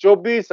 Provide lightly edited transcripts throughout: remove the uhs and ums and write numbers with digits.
24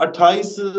28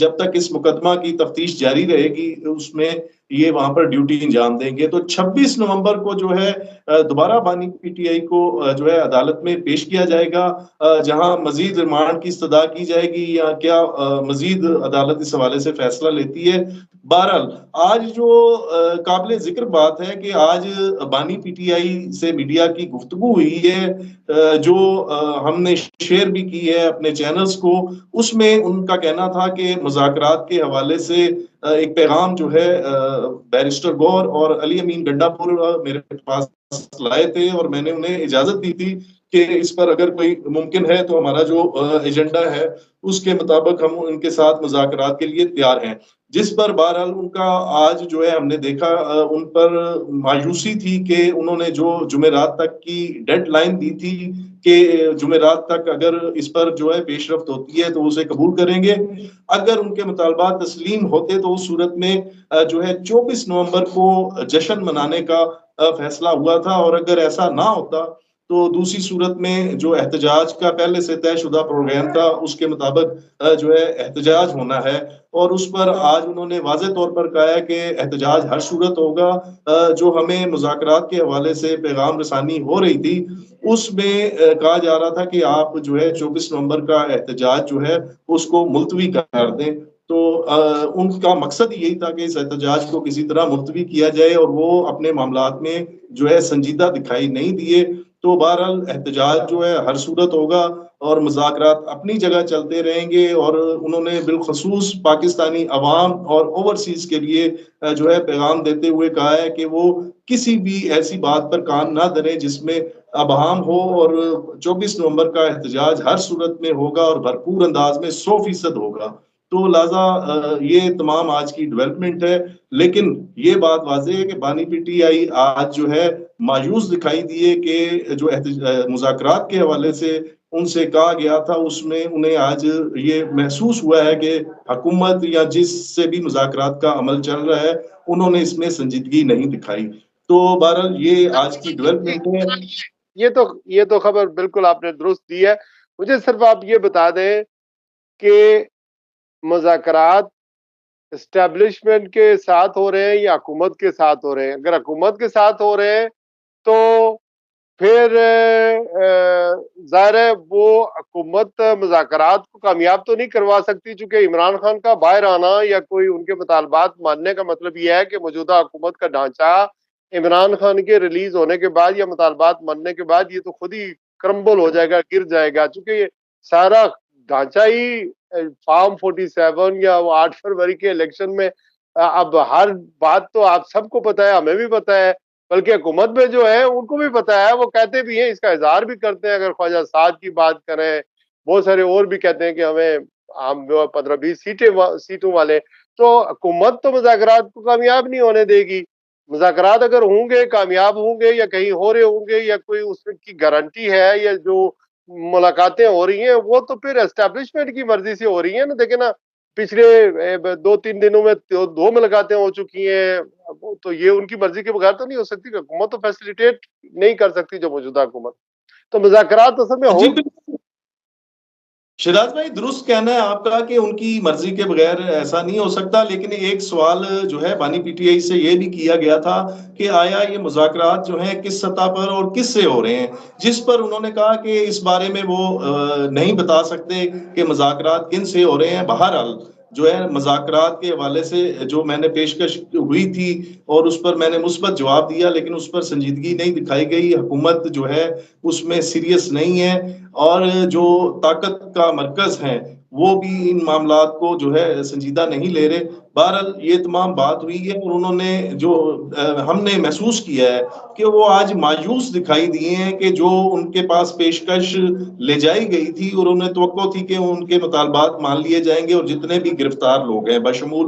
جب تک اس مقدمہ کی تفتیش جاری رہے گی اس میں یہ وہاں پر ڈیوٹی انجام دیں گے. تو 26 نومبر کو جو ہے دوبارہ بانی پی ٹی آئی کو جو ہے عدالت میں پیش کیا جائے گا, جہاں مزید ریمانڈ کی استدعا کی جائے گی یا کیا مزید عدالت اس حوالے سے فیصلہ لیتی ہے. بہرحال آج جو قابل ذکر بات ہے کہ آج بانی پی ٹی آئی سے میڈیا کی گفتگو ہوئی ہے جو ہم نے شیئر بھی کی ہے اپنے چینلز کو, اس میں ان کا کہنا تھا کہ مذاکرات کے حوالے سے ایک پیغام جو ہے بیرسٹر گور اور علی امین گنڈا پور میرے پاس لائے تھے اور میں نے انہیں اجازت دی تھی کہ اس پر اگر کوئی ممکن ہے تو ہمارا جو ایجنڈا ہے اس کے مطابق ہم ان کے ساتھ مذاکرات کے لیے تیار ہیں. جس پر بہرحال ان کا آج جو ہے ہم نے دیکھا ان پر مایوسی تھی کہ انہوں نے جو جمعرات تک کی ڈیڈ لائن دی تھی کہ جمعرات تک اگر اس پر جو ہے پیش رفت ہوتی ہے تو اسے قبول کریں گے. اگر ان کے مطالبات تسلیم ہوتے تو اس صورت میں جو ہے 24 نومبر کو جشن منانے کا فیصلہ ہوا تھا, اور اگر ایسا نہ ہوتا تو دوسری صورت میں جو احتجاج کا پہلے سے طے شدہ پروگرام تھا اس کے مطابق جو ہے احتجاج ہونا ہے. اور اس پر آج انہوں نے واضح طور پر کہا ہے کہ احتجاج ہر صورت ہوگا. جو ہمیں مذاکرات کے حوالے سے پیغام رسانی ہو رہی تھی اس میں کہا جا رہا تھا کہ آپ جو ہے 24 نومبر کا احتجاج جو ہے اس کو ملتوی کر دیں. تو ان کا مقصد یہی تھا کہ اس احتجاج کو کسی طرح ملتوی کیا جائے, اور وہ اپنے معاملات میں جو ہے سنجیدہ دکھائی نہیں دیے. تو بہرحال احتجاج جو ہے ہر صورت ہوگا اور مذاکرات اپنی جگہ چلتے رہیں گے. اور انہوں نے بالخصوص پاکستانی عوام اور اوورسیز کے لیے جو ہے پیغام دیتے ہوئے کہا ہے کہ وہ کسی بھی ایسی بات پر کان نہ دھریں جس میں ابہام ہو, اور 24 نومبر کا احتجاج ہر صورت میں ہوگا اور بھرپور انداز میں 100% ہوگا. تو لہذا یہ تمام آج کی ڈیولپمنٹ ہے. لیکن یہ بات واضح ہے کہ بانی پی ٹی آئی آج جو ہے مایوس دکھائی دیے کہ جو مذاکرات کے حوالے سے ان سے کہا گیا تھا اس میں انہیں آج یہ محسوس ہوا ہے کہ حکومت یا جس سے بھی مذاکرات کا عمل چل رہا ہے انہوں نے اس میں سنجیدگی نہیں دکھائی. تو بہرحال یہ آج کی ڈیولپمنٹ ہے. یہ تو خبر بالکل آپ نے درست دی ہے. مجھے صرف آپ یہ بتا دیں کہ مذاکرات اسٹیبلشمنٹ کے ساتھ ہو رہے ہیں یا حکومت کے ساتھ ہو رہے ہیں. اگر حکومت کے ساتھ ہو رہے ہیں تو پھر ظاہر ہے وہ حکومت مذاکرات کو کامیاب تو نہیں کروا سکتی, چونکہ عمران خان کا باہر آنا یا کوئی ان کے مطالبات ماننے کا مطلب یہ ہے کہ موجودہ حکومت کا ڈھانچہ عمران خان کے ریلیز ہونے کے بعد یا مطالبات ماننے کے بعد یہ تو خود ہی کرمبل ہو جائے گا, گر جائے گا, چونکہ یہ سارا ڈھانچہ ہی فارم 47 یا وہ 8 فروری کے الیکشن میں. اب ہر بات تو آپ سب کو پتا ہے, ہمیں بھی پتا ہے, بلکہ حکومت میں جو ہے ان کو بھی پتا ہے, وہ کہتے بھی ہیں, اس کا اظہار بھی کرتے ہیں. اگر خواجہ سعد کی بات کریں, بہت سارے اور بھی کہتے ہیں کہ ہم 15-20 سیٹوں والے. تو حکومت تو مذاکرات کو کامیاب نہیں ہونے دے گی. مذاکرات اگر ہوں گے, کامیاب ہوں گے یا کہیں ہو رہے ہوں گے یا کوئی اس کی گارنٹی ہے, یا جو ملاقاتیں ہو رہی ہیں وہ تو پھر اسٹیبلشمنٹ کی مرضی سے ہو رہی ہیں نا. دیکھیں نا, پچھلے 2-3 دنوں میں 2 ملاقاتیں ہو چکی ہیں, تو یہ ان کی مرضی کے بغیر تو نہیں ہو سکتی. کہ حکومت تو فیسلیٹیٹ نہیں کر سکتی جو موجودہ حکومت. تو مذاکرات اصل میں ہو. شہراز بھائی درست کہنا ہے آپ کا کہ ان کی مرضی کے بغیر ایسا نہیں ہو سکتا. لیکن ایک سوال جو ہے بانی پی ٹی آئی سے یہ بھی کیا گیا تھا کہ آیا یہ مذاکرات جو ہیں کس سطح پر اور کس سے ہو رہے ہیں, جس پر انہوں نے کہا کہ اس بارے میں وہ نہیں بتا سکتے کہ مذاکرات کن سے ہو رہے ہیں. بہرحال جو ہے مذاکرات کے حوالے سے جو میں نے پیشکش ہوئی تھی اور اس پر میں نے مثبت جواب دیا, لیکن اس پر سنجیدگی نہیں دکھائی گئی. حکومت جو ہے اس میں سیریس نہیں ہے, اور جو طاقت کا مرکز ہے وہ بھی ان معاملات کو جو ہے سنجیدہ نہیں لے رہے. بہرحال یہ تمام بات ہوئی ہے, اور انہوں نے جو ہم نے محسوس کیا ہے کہ وہ آج مایوس دکھائی دیے ہیں کہ جو ان کے پاس پیشکش لے جائی گئی تھی اور انہیں توقع تھی کہ ان کے مطالبات مان لیے جائیں گے, اور جتنے بھی گرفتار لوگ ہیں بشمول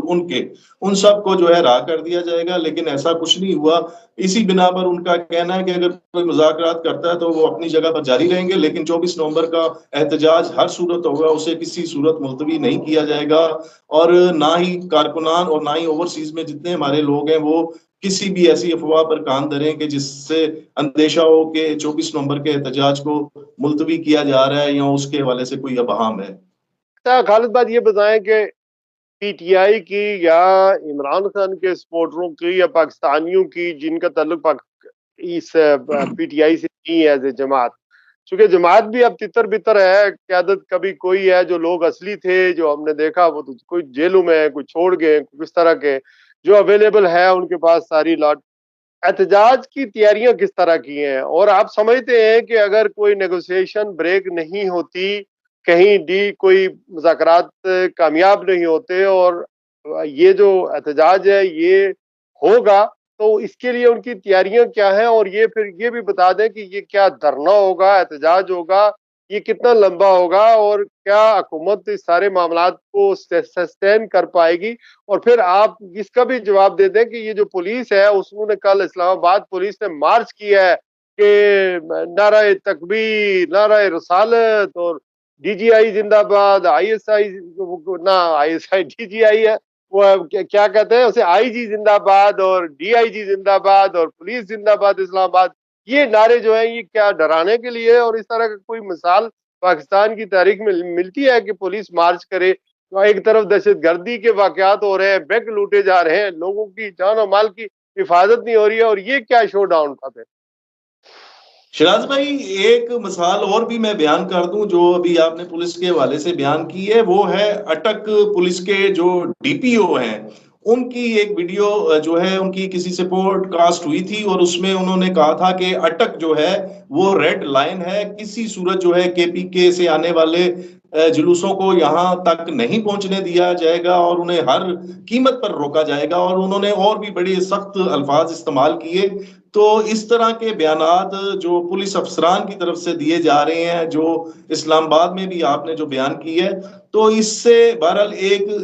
ان سب کو جو ہے رہا کر دیا جائے گا, لیکن ایسا کچھ نہیں ہوا. اسی بنا پر ان کا کہنا ہے کہ اگر کوئی مذاکرات کرتا ہے تو وہ اپنی جگہ پر جاری رہیں گے, لیکن 24 نومبر کا احتجاج ہر صورت ہوگا, اسے کسی صورت ملتوی نہیں کیا جائے گا. اور نہ ہی کارکنان اور نہ ہی اوورسیز میں جتنے ہمارے لوگ ہیں وہ کسی بھی ایسی افواہ پر کان دھریں کہ جس سے اندیشہ ہو کہ 24 نومبر کے احتجاج کو ملتوی کیا جا رہا ہے یا اس کے حوالے سے کوئی ابہام ہے؟ خالد بات یہ بتائیں کہ پی ٹی آئی کی یا عمران خان کے سپورٹروں کی یا پاکستانیوں کی جن کا تعلق اس پی ٹی آئی سے نہیں ہے ایز اے جماعت، چونکہ جماعت بھی اب تتر بتر ہے، قیادت کبھی کوئی ہے، جو لوگ اصلی تھے جو ہم نے دیکھا وہ تو کوئی جیلوں میں ہے، کوئی چھوڑ گئے، کس طرح کے جو اویلیبل ہے ان کے پاس ساری لاٹ۔ احتجاج کی تیاریاں کس طرح کی ہیں، اور آپ سمجھتے ہیں کہ اگر کوئی نیگوسیشن بریک نہیں ہوتی، کہیں کوئی مذاکرات کامیاب نہیں ہوتے اور یہ جو احتجاج ہے یہ ہوگا، تو اس کے لیے ان کی تیاریاں کیا ہیں؟ اور یہ پھر یہ بھی بتا دیں کہ یہ کیا دھرنا ہوگا، احتجاج ہوگا، یہ کتنا لمبا ہوگا، اور کیا حکومت اس سارے معاملات کو سسٹین کر پائے گی؟ اور پھر آپ اس کا بھی جواب دے دیں کہ یہ جو پولیس ہے انہوں نے کل اسلام آباد پولیس نے مارچ کیا ہے کہ نعرہ تکبیر، نعرہ رسالت، اور ڈی جی آئی زندہ باد، آئی ایس آئی نہ I S I D G آئی ہے وہ کیا کہتے ہیں اسے، آئی جی زندہ باد اور ڈی آئی جی زندہ باد اور پولیس زندہ باد اسلام آباد، یہ نعرے جو ہیں یہ کیا ڈرانے کے لیے؟ اور اس طرح کا کوئی مثال پاکستان کی تاریخ میں ملتی ہے کہ پولیس مارچ کرے؟ ایک طرف دہشت گردی کے واقعات ہو رہے ہیں، بینک لوٹے جا رہے ہیں، لوگوں کی جان و مال کی حفاظت نہیں ہو رہی ہے، اور یہ کیا شو ڈاؤن تھا پھر؟ شراز بھائی ایک مثال اور بھی میں بیان کر دوں جو ابھی آپ نے پولیس کے حوالے سے بیان کی ہے، وہ ہے اٹک پولیس کے جو ڈی پی او ہیں ان کی ایک ویڈیو جو ہے ان کی کسی سے پوڈ کاسٹ ہوئی تھی، اور اس میں انہوں نے کہا تھا کہ اٹک جو ہے وہ ریڈ لائن ہے، کسی صورت جو ہے کے پی کے سے آنے والے جلوسوں کو یہاں تک نہیں پہنچنے دیا جائے گا اور انہیں ہر قیمت پر روکا جائے گا، اور انہوں نے اور بھی بڑے سخت الفاظ استعمال کیے۔ تو اس طرح کے بیانات جو پولیس افسران کی طرف سے دیے جا رہے ہیں، جو اسلام آباد میں بھی آپ نے جو بیان کی ہے، تو اس سے بہرحال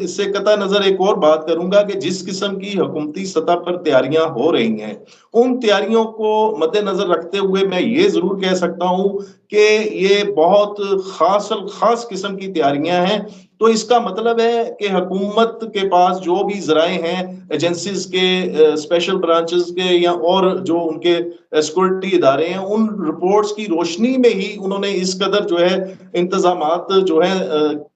اس سے قطع نظر ایک اور بات کروں گا کہ جس قسم کی حکومتی سطح پر تیاریاں ہو رہی ہیں ان تیاریوں کو مد نظر رکھتے ہوئے میں یہ ضرور کہہ سکتا ہوں کہ یہ بہت خاص قسم کی تیاریاں ہیں۔ تو اس کا مطلب ہے کہ حکومت کے پاس جو بھی ذرائع ہیں، ایجنسیز کے، اسپیشل برانچز کے یا اور جو ان کے سیکورٹی ادارے ہیں، ان رپورٹس کی روشنی میں ہی انہوں نے اس قدر جو ہے انتظامات جو ہے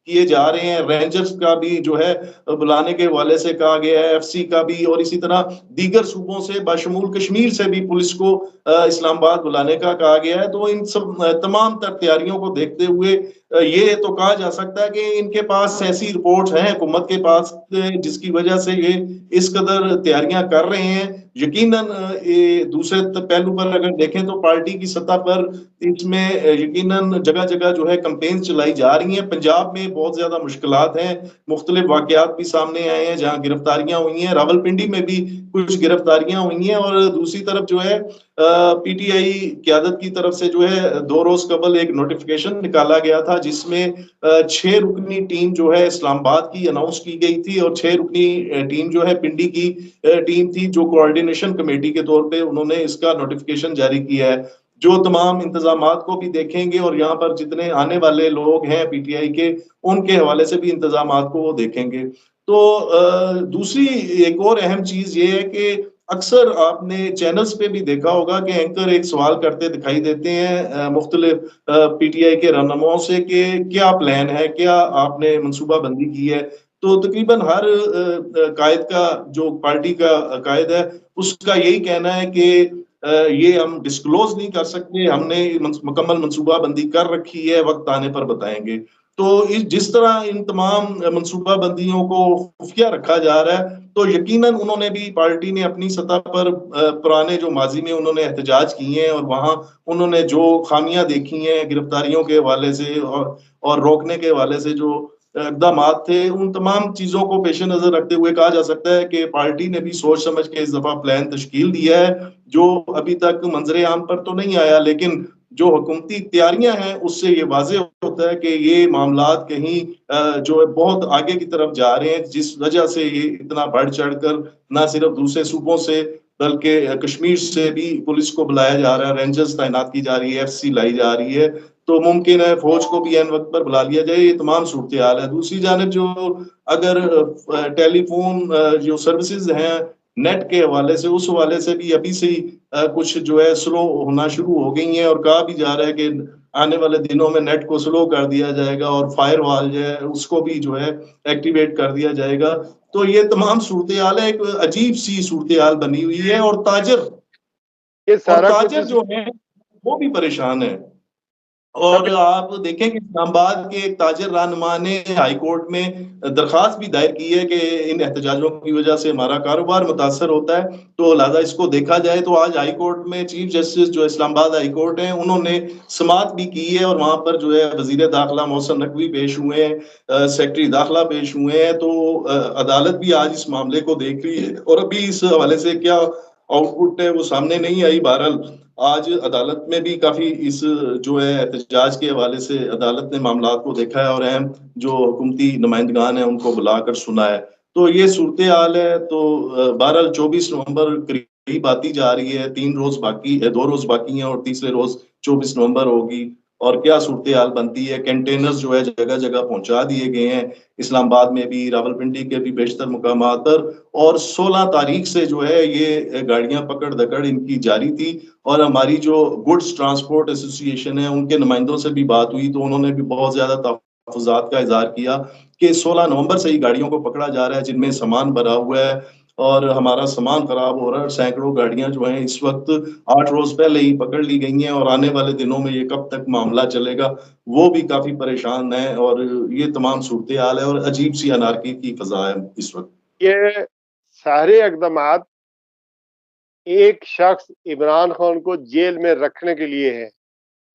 کیے جا رہے ہیں۔ رینجرز کا بھی جو ہے بلانے کے حوالے سے کہا گیا ہے، ایف سی کا بھی، اور اسی طرح دیگر صوبوں سے بشمول کشمیر سے بھی پولیس کو اسلام آباد بلانے کا کہا گیا ہے۔ تو ان سب تمام تر تیاریوں کو دیکھتے ہوئے یہ تو کہا جا سکتا ہے کہ ان کے پاس ایسی رپورٹس ہیں حکومت کے پاس جس کی وجہ سے یہ اس قدر تیاریاں کر رہے ہیں۔ یقیناً دوسرے پہلو پر اگر دیکھیں تو پارٹی کی سطح پر اس میں یقیناً جگہ جگہ جو ہے کمپینز چلائی جا رہی ہیں۔ پنجاب میں بہت زیادہ مشکلات ہیں، مختلف واقعات بھی سامنے آئے ہیں جہاں گرفتاریاں ہوئی ہیں، راولپنڈی میں بھی کچھ گرفتاریاں ہوئی ہیں، اور دوسری طرف جو ہے پی ٹی آئی قیادت کی طرف سے جو ہے 2 روز قبل ایک نوٹیفیکیشن نکالا گیا تھا جس میں 6 رکنی ٹیم جو ہے اسلام آباد کی اناؤنس کی گئی تھی، اور 6 رکنی ٹیم جو ہے پنڈی کی ٹیم تھی جو کوارڈینیشن کمیٹی کے طور پہ انہوں نے اس کا نوٹیفیکیشن جاری کیا ہے۔ جو تمام انتظامات کو بھی دیکھیں گے اور یہاں پر جتنے آنے والے لوگ ہیں پی ٹی آئی کے ان کے حوالے سے بھی انتظامات کو وہ دیکھیں گے۔ تو دوسری ایک اور اہم چیز یہ ہے کہ اکثر آپ نے چینلز پہ بھی دیکھا ہوگا کہ اینکر ایک سوال کرتے دکھائی دیتے ہیں مختلف پی ٹی آئی کے رہنماؤں سے کہ کیا پلان ہے، کیا آپ نے منصوبہ بندی کی ہے؟ تو تقریباً ہر قائد کا جو پارٹی کا قائد ہے اس کا یہی کہنا ہے کہ یہ ہم ڈسکلوز نہیں کر سکتے، ہم نے مکمل منصوبہ بندی کر رکھی ہے، وقت آنے پر بتائیں گے۔ تو جس طرح ان تمام منصوبہ بندیوں کو خفیہ رکھا جا رہا ہے تو یقیناً انہوں نے بھی، پارٹی نے اپنی سطح پر پرانے جو ماضی میں انہوں نے احتجاج کیے ہیں اور وہاں انہوں نے جو خامیاں دیکھی ہیں گرفتاریوں کے حوالے سے اور روکنے کے حوالے سے جو اقدامات تھے، ان تمام چیزوں کو پیش نظر رکھتے ہوئے کہا جا سکتا ہے کہ پارٹی نے بھی سوچ سمجھ کے اس دفعہ پلان تشکیل دیا ہے جو ابھی تک منظر عام پر تو نہیں آیا، لیکن جو حکومتی تیاریاں ہیں اس سے یہ واضح ہوتا ہے کہ یہ معاملات کہیں جو ہے بہت آگے کی طرف جا رہے ہیں، جس وجہ سے یہ اتنا بڑھ چڑھ کر نہ صرف دوسرے صوبوں سے بلکہ کشمیر سے بھی پولیس کو بلایا جا رہا ہے، رینجرز تعینات کی جا رہی ہے، ایف سی لائی جا رہی ہے، تو ممکن ہے فوج کو بھی این وقت پر بلا لیا جائے۔ یہ تمام صورتحال ہے۔ دوسری جانب جو اگر ٹیلی فون جو سروسز ہیں نیٹ کے حوالے سے اس حوالے سے بھی ابھی سے کچھ جو ہے سلو ہونا شروع ہو گئی ہیں، اور کہا بھی جا رہا ہے کہ آنے والے دنوں میں نیٹ کو سلو کر دیا جائے گا اور فائر وال جو ہے اس کو بھی جو ہے ایکٹیویٹ کر دیا جائے گا. تو یہ تمام صورتحال ہے، ایک عجیب سی صورتحال بنی ہوئی ہے، یہ اور سارا کچھ تاجر جو ہیں وہ بھی پریشان ہے. اور سب آپ دیکھیں کہ اسلام آباد کے ایک تاجر رہنما نے ہائی کورٹ میں درخواست بھی دائر کی ہے کہ ان احتجاجوں کی وجہ سے ہمارا کاروبار متاثر ہوتا ہے، تو لہٰذا اس کو دیکھا جائے. تو آج ہائی کورٹ میں چیف جسٹس جو اسلام آباد ہائی کورٹ ہیں انہوں نے سماعت بھی کی ہے، اور وہاں پر جو ہے وزیر داخلہ محسن نقوی پیش ہوئے ہیں، سیکرٹری داخلہ پیش ہوئے ہیں. تو عدالت بھی آج اس معاملے کو دیکھ رہی ہے، اور ابھی اس حوالے سے کیا آؤٹ پٹ ہے وہ سامنے نہیں آئی. بہرحال آج عدالت میں بھی کافی اس جو ہے احتجاج کے حوالے سے عدالت نے معاملات کو دیکھا ہے، اور اہم جو حکومتی نمائندگان ہیں ان کو بلا کر سنا ہے. تو یہ صورتحال ہے. تو بہرحال 24 نومبر قریب آتی جا رہی ہے، 3 روز باقی ہے، 2 روز باقی ہیں، اور تیسرے روز 24 نومبر ہوگی. اور کیا صورتحال بنتی ہے. کنٹینرز جو ہے جگہ جگہ پہنچا دیے گئے ہیں، اسلام آباد میں بھی، راولپنڈی کے بھی بیشتر مقامات پر. اور 16 تاریخ سے جو ہے یہ گاڑیاں پکڑ دکڑ ان کی جاری تھی. اور ہماری جو گڈس ٹرانسپورٹ ایسوسی ایشن ہے ان کے نمائندوں سے بھی بات ہوئی، تو انہوں نے بھی بہت زیادہ تحفظات کا اظہار کیا کہ 16 نومبر سے ہی گاڑیوں کو پکڑا جا رہا ہے جن میں سامان بھرا ہوا ہے، اور ہمارا سامان خراب ہو رہا ہے. اور سینکڑوں گاڑیاں جو ہیں اس وقت 8 روز پہلے ہی پکڑ لی گئی ہیں، اور آنے والے دنوں میں یہ کب تک معاملہ چلے گا وہ بھی کافی پریشان ہے. اور یہ تمام صورتحال ہے، اور عجیب سی انارکی کی فضا ہے اس وقت. یہ سارے اقدامات ایک شخص عمران خان کو جیل میں رکھنے کے لیے ہے.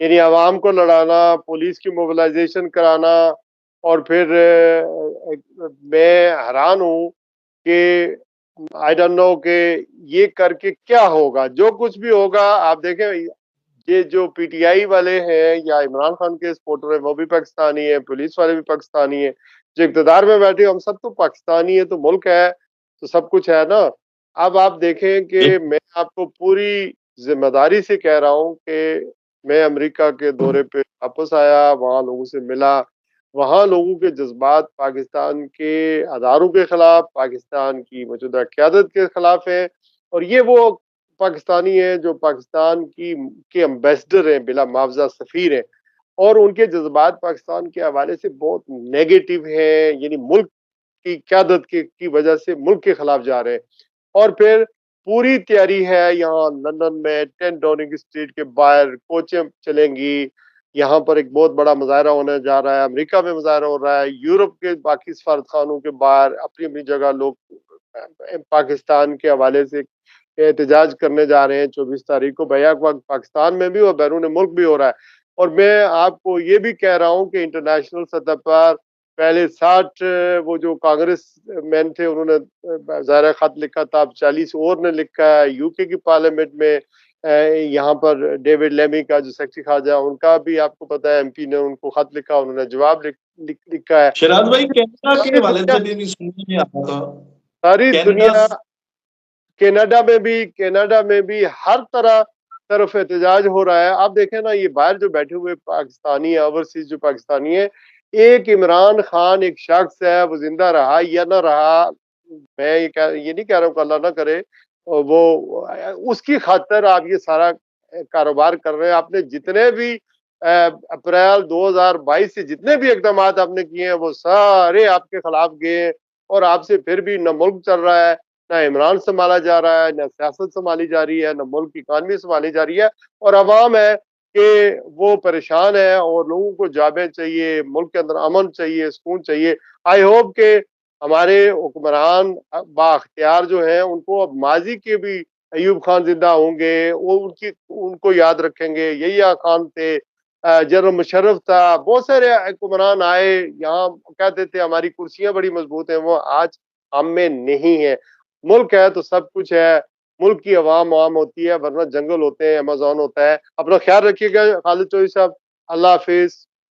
یعنی عوام کو لڑانا، پولیس کی موبلائزیشن کرانا. اور پھر میں حیران ہوں کہ آئی ڈونٹ نو کہ یہ کر کے کیا ہوگا. جو کچھ بھی ہوگا آپ دیکھیں، یہ جو پی ٹی آئی والے ہیں یا عمران خان کے سپورٹر ہیں وہ بھی پاکستانی ہیں، پولیس والے بھی پاکستانی ہیں، جو اقتدار میں بیٹھے ہم سب تو پاکستانی ہیں. تو ملک ہے تو سب کچھ ہے نا. اب آپ دیکھیں کہ میں آپ کو پوری ذمہ داری سے کہہ رہا ہوں کہ میں امریکہ کے دورے پہ واپس آیا، وہاں لوگوں سے ملا. وہاں لوگوں کے جذبات پاکستان کے اداروں کے خلاف، پاکستان کی موجودہ قیادت کے خلاف ہیں. اور یہ وہ پاکستانی ہیں جو پاکستان کے امبیسڈر ہیں، بلا معاوضہ سفیر ہیں، اور ان کے جذبات پاکستان کے حوالے سے بہت نیگیٹو ہیں. یعنی ملک کی قیادت کی وجہ سے ملک کے خلاف جا رہے ہیں. اور پھر پوری تیاری ہے یہاں لندن میں 10 ڈاؤننگ اسٹریٹ کے باہر کوچیں چلیں گی. یہاں پر ایک بہت بڑا مظاہرہ ہونے جا رہا ہے، امریکہ میں مظاہرہ ہو رہا ہے، یورپ کے باقی سفارت خانوں کے باہر اپنی اپنی جگہ لوگ پاکستان کے حوالے سے احتجاج کرنے جا رہے ہیں 24 تاریخ کو. بیک وقت پاکستان میں بھی اور بیرون ملک بھی ہو رہا ہے. اور میں آپ کو یہ بھی کہہ رہا ہوں کہ انٹرنیشنل سطح پر پہلے 60 وہ جو کانگریس مین تھے انہوں نے ظاہر خط لکھا تھا، اب 40 اور نے لکھا ہے. یو کے کی پارلیمنٹ میں یہاں پر ڈیوڈ لیمی کا جو سیکرٹری خارجہ ان کا بھی آپ کو پتا ہے ایم پی نے ان کو خط لکھا، انہوں نے جواب لکھا ہے. شہراز بھائی، کینیڈا کے ساری حوالے دنیا سے بھی سننے میں آتا تھا. ساری کینیڈا دنیا کینیڈا میں بھی ہر طرف احتجاج ہو رہا ہے. آپ دیکھیں نا، یہ باہر جو بیٹھے ہوئے پاکستانی ہیں، اوورسیز جو پاکستانی ہیں، ایک عمران خان ایک شخص ہے، وہ زندہ رہا یا نہ رہا، میں یہ نہیں کہہ رہا ہوں کہ اللہ نہ کرے، وہ اس کی خاطر آپ یہ سارا کاروبار کر رہے ہیں. آپ نے جتنے بھی اپریل 2022 سے جتنے بھی اقدامات آپ نے کیے ہیں وہ سارے آپ کے خلاف گئے ہیں. اور آپ سے پھر بھی نہ ملک چل رہا ہے، نہ عمران سنبھالا جا رہا ہے، نہ سیاست سنبھالی جا رہی ہے، نہ ملک کی اکانومی سنبھالی جا رہی ہے. اور عوام ہے کہ وہ پریشان ہے، اور لوگوں کو جابیں چاہیے، ملک کے اندر امن چاہیے، سکون چاہیے. آئی ہوپ کہ ہمارے حکمران با اختیار جو ہیں ان کو اب ماضی کے بھی ایوب خان زندہ ہوں گے، وہ ان کو یاد رکھیں گے. یحییٰ خان تھے، جنرل مشرف تھا، بہت سارے حکمران آئے یہاں کہتے تھے ہماری کرسیاں بڑی مضبوط ہیں، وہ آج ہم میں نہیں ہے. ملک ہے تو سب کچھ ہے، ملک کی عوام ہوتی ہے، ورنہ جنگل ہوتے ہیں، ایمیزون ہوتا ہے. اپنا خیال رکھیے گا خالد چوہدری صاحب. اللہ حافظ.